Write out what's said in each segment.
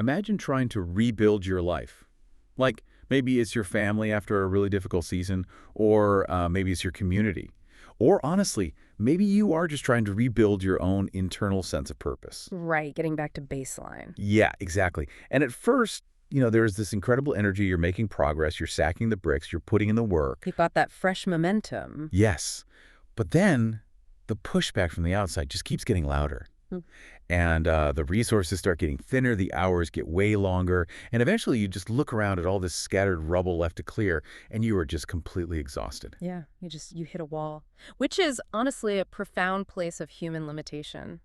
Imagine trying to rebuild your life. Like, maybe it's your family after a really difficult season, or maybe it's your community. Or honestly, maybe you are just trying to rebuild your own internal sense of purpose. Right, getting back to baseline. Yeah, exactly. And at first, there's this incredible energy. You're making progress. You're sacking the bricks. You're putting in the work. You've got that fresh momentum. Yes. But then the pushback from the outside just keeps getting louder. Hmm. And the resources start getting thinner, the hours get way longer, and eventually you just look around at all this scattered rubble left to clear, and you are just completely exhausted. Yeah, you hit a wall, which is honestly a profound place of human limitation.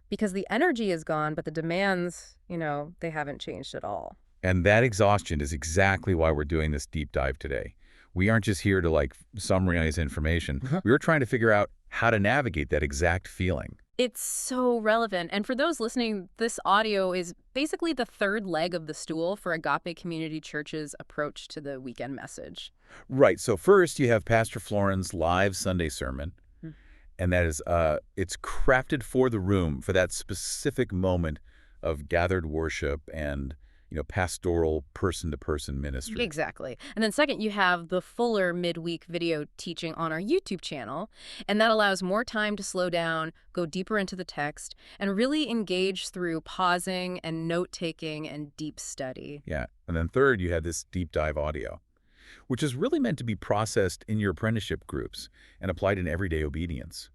Because the energy is gone, but the demands, they haven't changed at all. And that exhaustion is exactly why we're doing this deep dive today. We aren't just here to, summarize information. We're trying to figure out how to navigate that exact feeling. It's so relevant. And for those listening, this audio is basically the third leg of the stool for Agape Community Church's approach to the weekend message. Right. So first you have Pastor Florin's live Sunday sermon. And that is, it's crafted for the room, for that specific moment of gathered worship and, pastoral person-to-person ministry. Exactly. And then second, you have the fuller midweek video teaching on our YouTube channel, and that allows more time to slow down, go deeper into the text, and really engage through pausing and note-taking and deep study. Yeah. And then third, you have this deep dive audio, which is really meant to be processed in your apprenticeship groups and applied in everyday obedience.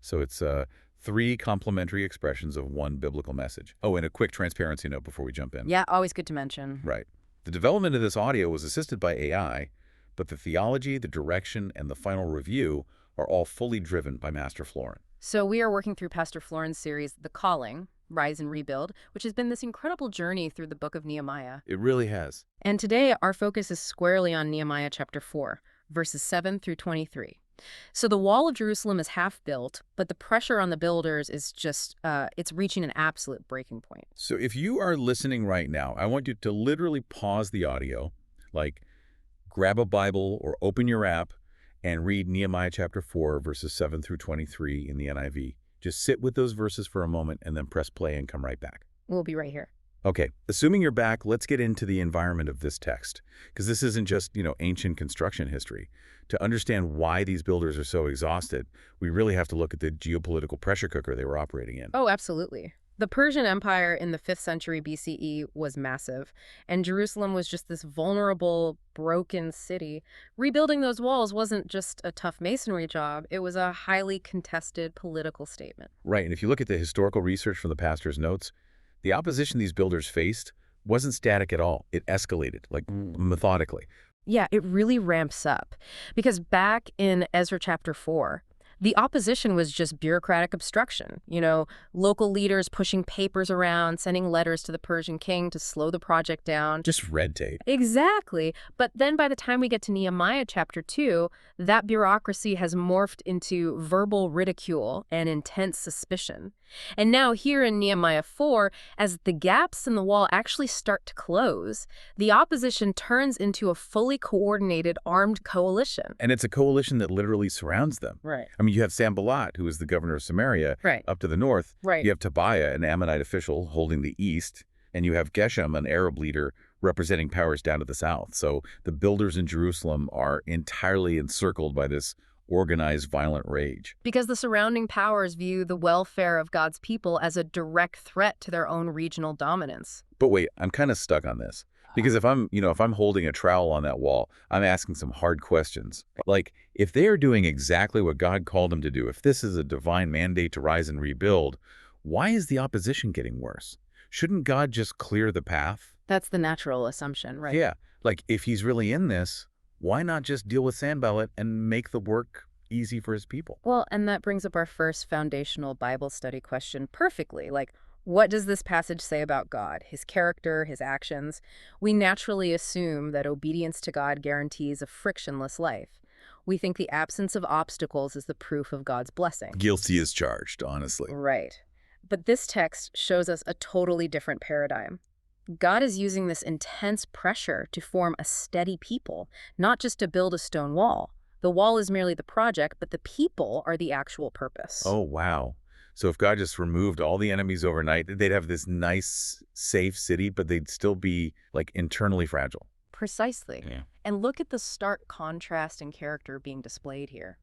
So it's three complementary expressions of one biblical message. Oh, and a quick transparency note before we jump in. Yeah, always good to mention. Right. The development of this audio was assisted by AI, but the theology, the direction, and the final review are all fully driven by Master Florin. So we are working through Pastor Florin's series, The Calling, Rise and Rebuild, which has been this incredible journey through the book of Nehemiah. It really has. And today, our focus is squarely on Nehemiah chapter 4, verses 7 through 23. So the wall of Jerusalem is half built, but the pressure on the builders is just, it's reaching an absolute breaking point. So if you are listening right now, I want you to literally pause the audio, grab a Bible or open your app and read Nehemiah chapter 4, verses 7 through 23 in the NIV. Just sit with those verses for a moment and then press play and come right back. We'll be right here. Okay, assuming you're back, let's get into the environment of this text, because this isn't just, ancient construction history. To understand why these builders are so exhausted, we really have to look at the geopolitical pressure cooker they were operating in. Oh, absolutely. The Persian Empire in the 5th century BCE was massive, and Jerusalem was just this vulnerable, broken city. Rebuilding those walls wasn't just a tough masonry job, it was a highly contested political statement. Right, and if you look at the historical research from the pastor's notes, the opposition these builders faced wasn't static at all. It escalated, methodically. Yeah, it really ramps up. Because back in Ezra chapter 4, the opposition was just bureaucratic obstruction. Local leaders pushing papers around, sending letters to the Persian king to slow the project down. Just red tape. Exactly. But then by the time we get to Nehemiah chapter 2, that bureaucracy has morphed into verbal ridicule and intense suspicion. And now here in Nehemiah 4, as the gaps in the wall actually start to close, the opposition turns into a fully coordinated armed coalition. And it's a coalition that literally surrounds them. Right. I mean, you have Sanballat, who is the governor of Samaria, up to the north. Right. You have Tobiah, an Ammonite official holding the east. And you have Geshem, an Arab leader, representing powers down to the south. So the builders in Jerusalem are entirely encircled by this organized violent rage. Because the surrounding powers view the welfare of God's people as a direct threat to their own regional dominance. But wait, I'm kind of stuck on this. Because if I'm holding a trowel on that wall, I'm asking some hard questions. If they are doing exactly what God called them to do, if this is a divine mandate to rise and rebuild, why is the opposition getting worse? Shouldn't God just clear the path? That's the natural assumption, right? Yeah. If he's really in this, why not just deal with Sanballat and make the work easy for his people? Well, and that brings up our first foundational Bible study question perfectly. What does this passage say about God, his character, his actions? We naturally assume that obedience to God guarantees a frictionless life. We think the absence of obstacles is the proof of God's blessing. Guilty as charged, honestly. Right. But this text shows us a totally different paradigm. God is using this intense pressure to form a steady people, not just to build a stone wall. The wall is merely the project, but the people are the actual purpose. Oh, wow. So if God just removed all the enemies overnight, they'd have this nice, safe city, but they'd still be, like, internally fragile. Precisely. Yeah. And look at the stark contrast in character being displayed here.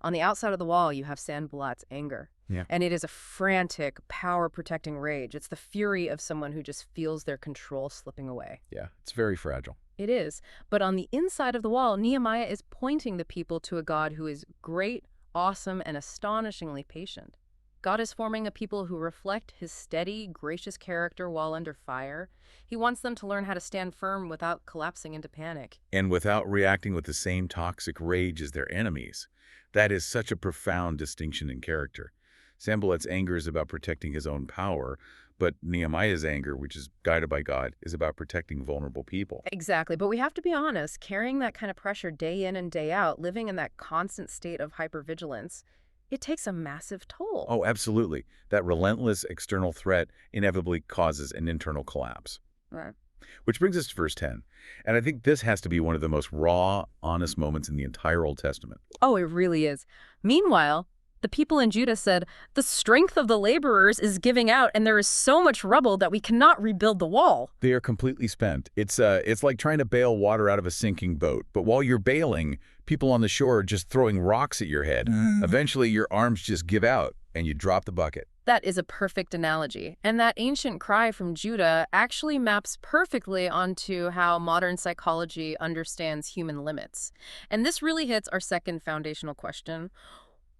On the outside of the wall, you have Sanballat's anger. Yeah. And it is a frantic, power-protecting rage. It's the fury of someone who just feels their control slipping away. Yeah, it's very fragile. It is. But on the inside of the wall, Nehemiah is pointing the people to a God who is great, awesome, and astonishingly patient. God is forming a people who reflect his steady, gracious character while under fire. He wants them to learn how to stand firm without collapsing into panic. And without reacting with the same toxic rage as their enemies. That is such a profound distinction in character. Sanballat's anger is about protecting his own power, but Nehemiah's anger, which is guided by God, is about protecting vulnerable people. Exactly. But we have to be honest, carrying that kind of pressure day in and day out, living in that constant state of hypervigilance, it takes a massive toll. Oh, absolutely. That relentless external threat inevitably causes an internal collapse. Right. Which brings us to verse 10. And I think this has to be one of the most raw, honest moments in the entire Old Testament. Oh, it really is. Meanwhile, the people in Judah said, "The strength of the laborers is giving out, and there is so much rubble that we cannot rebuild the wall." They are completely spent. It's like trying to bail water out of a sinking boat. But while you're bailing, people on the shore are just throwing rocks at your head. Eventually, your arms just give out, and you drop the bucket. That is a perfect analogy. And that ancient cry from Judah actually maps perfectly onto how modern psychology understands human limits. And this really hits our second foundational question.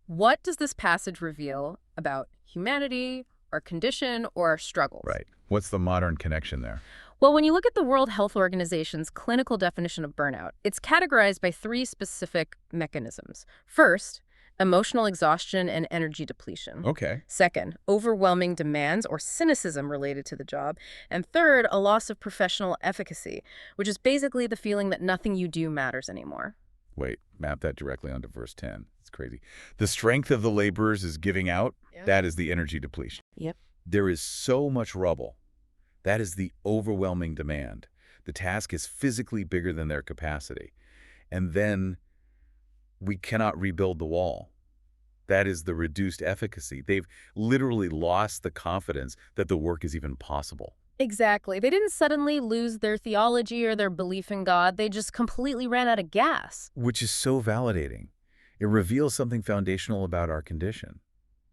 What does this passage reveal about humanity, our condition, or our struggles? Right. What's the modern connection there? Well, when you look at the World Health Organization's clinical definition of burnout, it's categorized by three specific mechanisms. First, emotional exhaustion and energy depletion. Okay. Second, overwhelming demands or cynicism related to the job. And third, a loss of professional efficacy, which is basically the feeling that nothing you do matters anymore. Wait, map that directly onto verse 10. It's crazy. The strength of the laborers is giving out. Yeah. That is the energy depletion. Yep. There is so much rubble. That is the overwhelming demand. The task is physically bigger than their capacity. And then we cannot rebuild the wall. That is the reduced efficacy. They've literally lost the confidence that the work is even possible. Exactly. They didn't suddenly lose their theology or their belief in God. They just completely ran out of gas. Which is so validating. It reveals something foundational about our condition.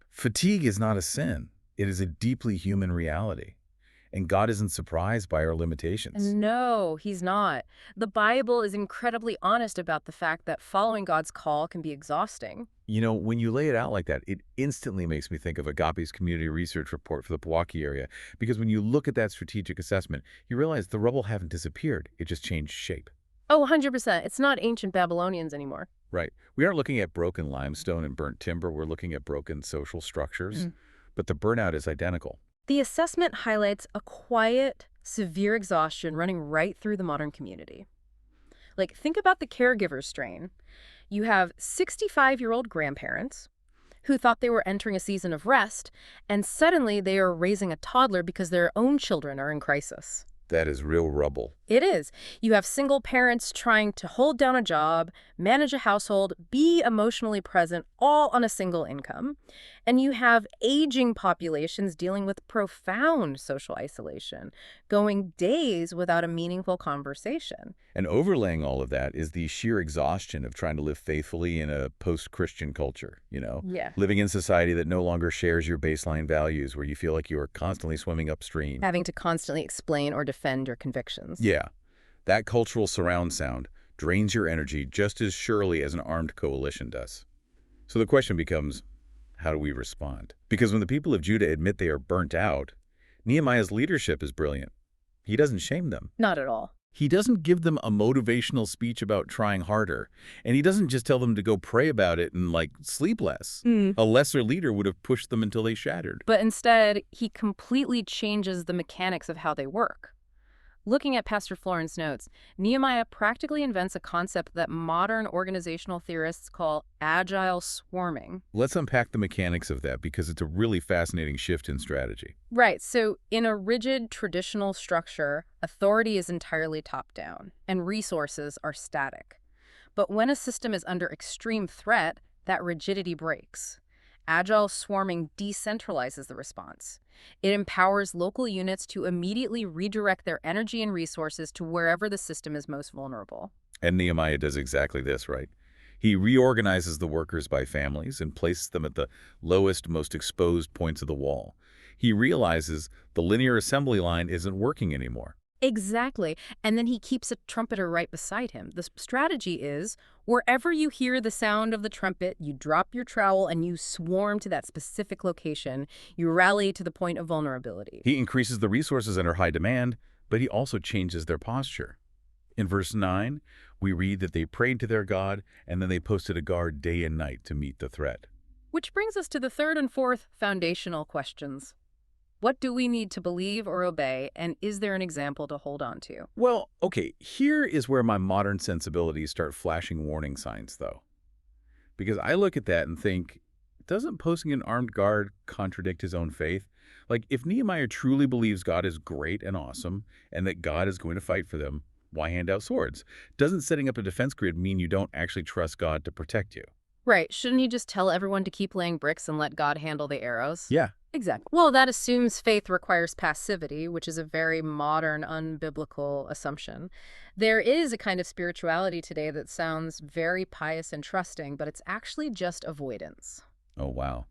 Fatigue is not a sin. It is a deeply human reality. And God isn't surprised by our limitations. No, he's not. The Bible is incredibly honest about the fact that following God's call can be exhausting. You know, when you lay it out like that, it instantly makes me think of Agape's community research report for the Pewaukee area. Because when you look at that strategic assessment, you realize the rubble haven't disappeared. It just changed shape. Oh, 100%. It's not ancient Babylonians anymore. Right. We aren't looking at broken limestone and burnt timber. We're looking at broken social structures. But the burnout is identical. The assessment highlights a quiet, severe exhaustion running right through the modern community. Like, think about the caregiver strain. You have 65-year-old grandparents who thought they were entering a season of rest, and suddenly they are raising a toddler because their own children are in crisis. That is real rubble. It is. You have single parents trying to hold down a job, manage a household, be emotionally present, all on a single income. And you have aging populations dealing with profound social isolation, going days without a meaningful conversation. And overlaying all of that is the sheer exhaustion of trying to live faithfully in a post-Christian culture, you know? Yeah. Living in society that no longer shares your baseline values, where you feel like you are constantly swimming upstream. Having to constantly explain or defend your convictions. Yeah. That cultural surround sound drains your energy just as surely as an armed coalition does. So the question becomes, how do we respond? Because when the people of Judah admit they are burnt out, Nehemiah's leadership is brilliant. He doesn't shame them. Not at all. He doesn't give them a motivational speech about trying harder. And he doesn't just tell them to go pray about it and, like, sleep less. A lesser leader would have pushed them until they shattered. But instead, he completely changes the mechanics of how they work. Looking at Pastor Floren's notes, Nehemiah practically invents a concept that modern organizational theorists call agile swarming. Let's unpack the mechanics of that, because it's a really fascinating shift in strategy. Right, so in a rigid traditional structure, authority is entirely top-down, and resources are static. But when a system is under extreme threat, that rigidity breaks. Agile swarming decentralizes the response. It empowers local units to immediately redirect their energy and resources to wherever the system is most vulnerable. And Nehemiah does exactly this, right? He reorganizes the workers by families and places them at the lowest, most exposed points of the wall. He realizes the linear assembly line isn't working anymore. Exactly. And then he keeps a trumpeter right beside him. The strategy is wherever you hear the sound of the trumpet, you drop your trowel and you swarm to that specific location. You rally to the point of vulnerability. He increases the resources under high demand, but he also changes their posture. In verse 9, we read that they prayed to their God, and then they posted a guard day and night to meet the threat. Which brings us to the third and fourth foundational questions. What do we need to believe or obey, and is there an example to hold on to? Well, okay, here is where my modern sensibilities start flashing warning signs, though. Because I look at that and think, doesn't posting an armed guard contradict his own faith? Like, if Nehemiah truly believes God is great and awesome, and that God is going to fight for them, why hand out swords? Doesn't setting up a defense grid mean you don't actually trust God to protect you? Right. Shouldn't he just tell everyone to keep laying bricks and let God handle the arrows? Yeah. Exactly. Well, that assumes faith requires passivity, which is a very modern, unbiblical assumption. There is a kind of spirituality today that sounds very pious and trusting, but it's actually just avoidance. Oh, wow.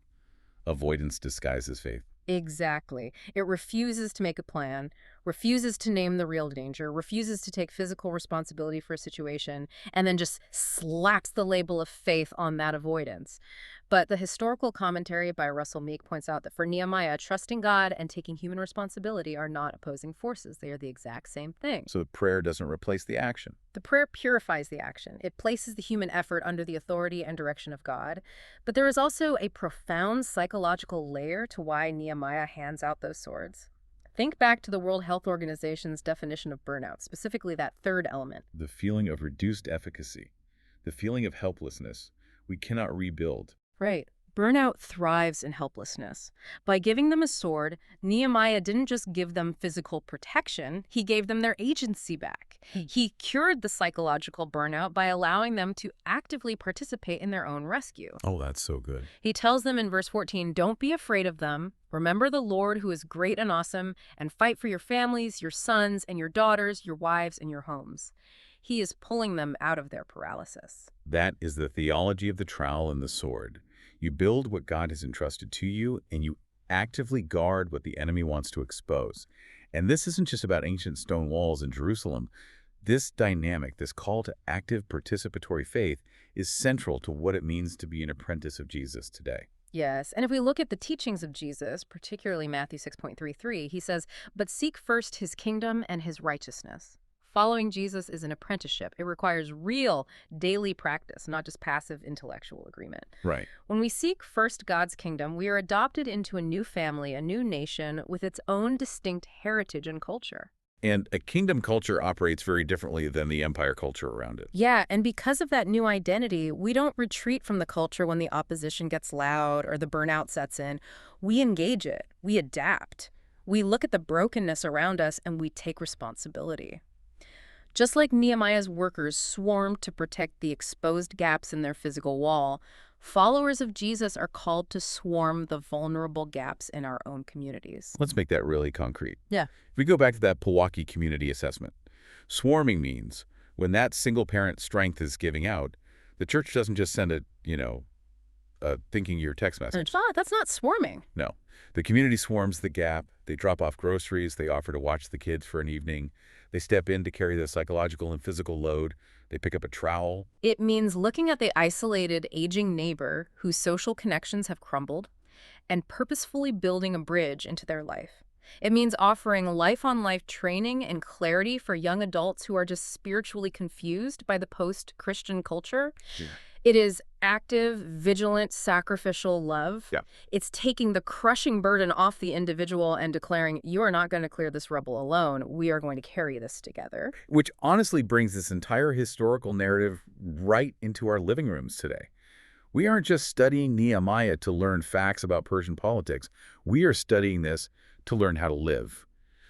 Avoidance disguises faith. Exactly. It refuses to make a plan, refuses to name the real danger, refuses to take physical responsibility for a situation, and then just slaps the label of faith on that avoidance. But the historical commentary by Russell Meek points out that for Nehemiah, trusting God and taking human responsibility are not opposing forces. They are the exact same thing. So prayer doesn't replace the action. The prayer purifies the action. It places the human effort under the authority and direction of God. But there is also a profound psychological layer to why Nehemiah hands out those swords. Think back to the World Health Organization's definition of burnout, specifically that third element. The feeling of reduced efficacy, the feeling of helplessness. We cannot rebuild. Right. Burnout thrives in helplessness. By giving them a sword, Nehemiah didn't just give them physical protection, he gave them their agency back. He cured the psychological burnout by allowing them to actively participate in their own rescue. Oh, that's so good. He tells them in verse 14, don't be afraid of them. Remember the Lord who is great and awesome, and fight for your families, your sons and your daughters, your wives and your homes. He is pulling them out of their paralysis. That is the theology of the trowel and the sword. You build what God has entrusted to you, and you actively guard what the enemy wants to expose. And this isn't just about ancient stone walls in Jerusalem. This dynamic, this call to active participatory faith, is central to what it means to be an apprentice of Jesus today. Yes, and if we look at the teachings of Jesus, particularly Matthew 6.33, he says, but seek first his kingdom and his righteousness. Following Jesus is an apprenticeship. It requires real daily practice, not just passive intellectual agreement. Right. When we seek first God's kingdom, we are adopted into a new family, a new nation with its own distinct heritage and culture. And a kingdom culture operates very differently than the empire culture around it. Yeah, and because of that new identity, we don't retreat from the culture when the opposition gets loud or the burnout sets in. We engage it. We adapt. We look at the brokenness around us and we take responsibility. Just like Nehemiah's workers swarmed to protect the exposed gaps in their physical wall, followers of Jesus are called to swarm the vulnerable gaps in our own communities. Let's make that really concrete. Yeah. If we go back to that Pewaukee community assessment, swarming means when that single-parent strength is giving out, the church doesn't just send a thinking your text message. That's not swarming. No. The community swarms the gap. They drop off groceries. They offer to watch the kids for an evening. They step in to carry the psychological and physical load. They pick up a trowel. It means looking at the isolated, aging neighbor whose social connections have crumbled and purposefully building a bridge into their life. It means offering life-on-life training and clarity for young adults who are just spiritually confused by the post-Christian culture. Yeah. It is active, vigilant, sacrificial love. Yeah. It's taking the crushing burden off the individual and declaring, you are not going to clear this rubble alone. We are going to carry this together. Which honestly brings this entire historical narrative right into our living rooms today. We aren't just studying Nehemiah to learn facts about Persian politics. We are studying this to learn how to live.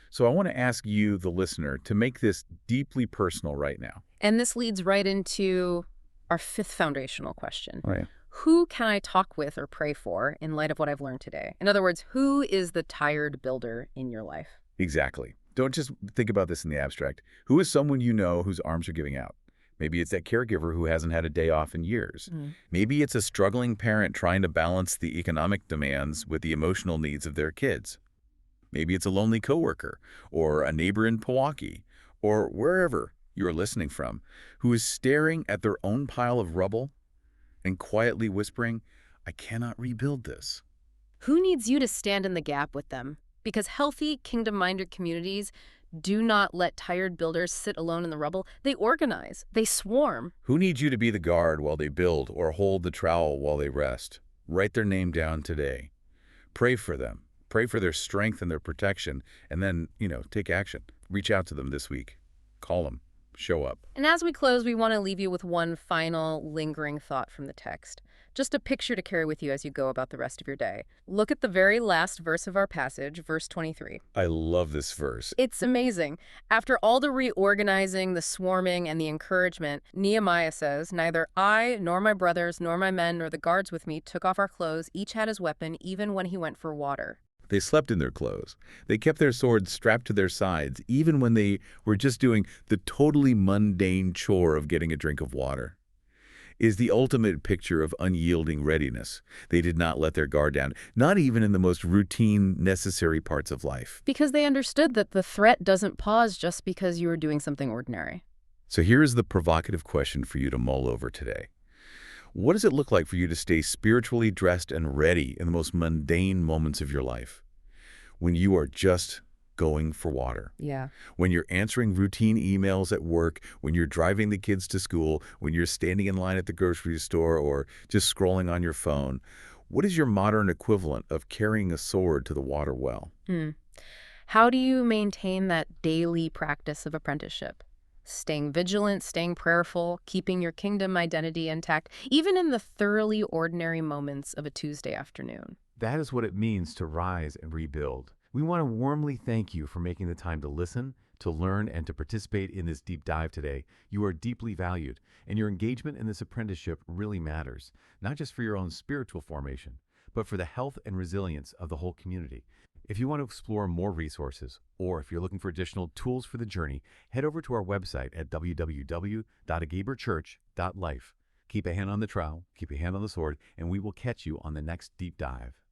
So I want to ask you, the listener, to make this deeply personal right now. And this leads right into our fifth foundational question. Right. Who can I talk with or pray for in light of what I've learned today? In other words, who is the tired builder in your life? Exactly. Don't just think about this in the abstract. Who is someone you know whose arms are giving out? Maybe it's that caregiver who hasn't had a day off in years. Mm. Maybe it's a struggling parent trying to balance the economic demands with the emotional needs of their kids. Maybe it's a lonely coworker or a neighbor in Milwaukee or wherever you're listening from who is staring at their own pile of rubble and quietly whispering, I cannot rebuild this. Who needs you to stand in the gap with them? Because healthy, kingdom-minded communities do not let tired builders sit alone in the rubble. They organize. They swarm. Who needs you to be the guard while they build or hold the trowel while they rest? Write their name down today. Pray for them. Pray for their strength and their protection, and then, take action. Reach out to them this week. Call them. Show up. And as we close, we want to leave you with one final lingering thought from the text. Just a picture to carry with you as you go about the rest of your day. Look at the very last verse of our passage, verse 23. I love this verse. It's amazing. After all the reorganizing, the swarming, and the encouragement, Nehemiah says, neither I, nor my brothers, nor my men, nor the guards with me took off our clothes. Each had his weapon, even when he went for water. They slept in their clothes. They kept their swords strapped to their sides, even when they were just doing the totally mundane chore of getting a drink of water. Is the ultimate picture of unyielding readiness. They did not let their guard down, not even in the most routine, necessary parts of life. Because they understood that the threat doesn't pause just because you are doing something ordinary. So here is the provocative question for you to mull over today. What does it look like for you to stay spiritually dressed and ready in the most mundane moments of your life? When you are just going for water. Yeah. When you're answering routine emails at work, when you're driving the kids to school, when you're standing in line at the grocery store or just scrolling on your phone. What is your modern equivalent of carrying a sword to the water well? How do you maintain that daily practice of apprenticeship? Staying vigilant, staying prayerful, keeping your kingdom identity intact, even in the thoroughly ordinary moments of a Tuesday afternoon. That is what it means to rise and rebuild. We want to warmly thank you for making the time to listen, to learn, and to participate in this deep dive today. You are deeply valued, and your engagement in this apprenticeship really matters, not just for your own spiritual formation, but for the health and resilience of the whole community. If you want to explore more resources, or if you're looking for additional tools for the journey, head over to our website at www.agaberchurch.life. Keep a hand on the trowel, keep a hand on the sword, and we will catch you on the next deep dive.